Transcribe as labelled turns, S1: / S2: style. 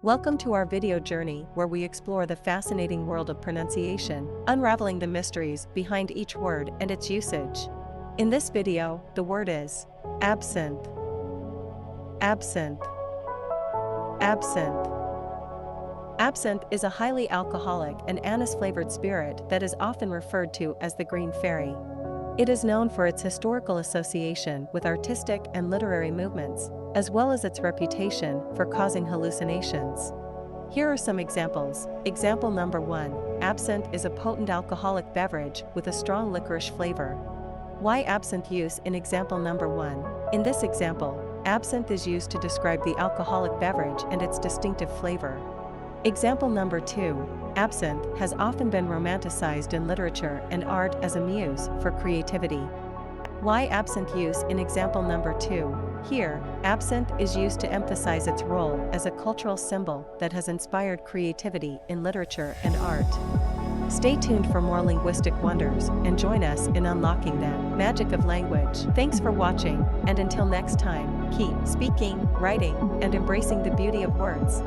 S1: Welcome to our video journey where we explore the fascinating world of pronunciation, unraveling the mysteries behind each word and its usage. In this video, the word is absinthe. Absinthe. Absinthe. Absinthe is a highly alcoholic and anise-flavored spirit that is often referred to as the Green Fairy. It is known for its historical association with artistic and literary movements, as well as its reputation for causing hallucinations. Here are some examples. Example number 1. Absinthe is a potent alcoholic beverage with a strong licorice flavor. Why absinthe use in example number 1? In this example, absinthe is used to describe the alcoholic beverage and its distinctive flavor. Example number 2. Absinthe has often been romanticized in literature and art as a muse for creativity. Why absinthe use in example number 2? Here, absinthe is used to emphasize its role as a cultural symbol that has inspired creativity in literature and art. Stay tuned for more linguistic wonders and join us in unlocking the magic of language. Thanks for watching, and until next time, keep speaking, writing, and embracing the beauty of words.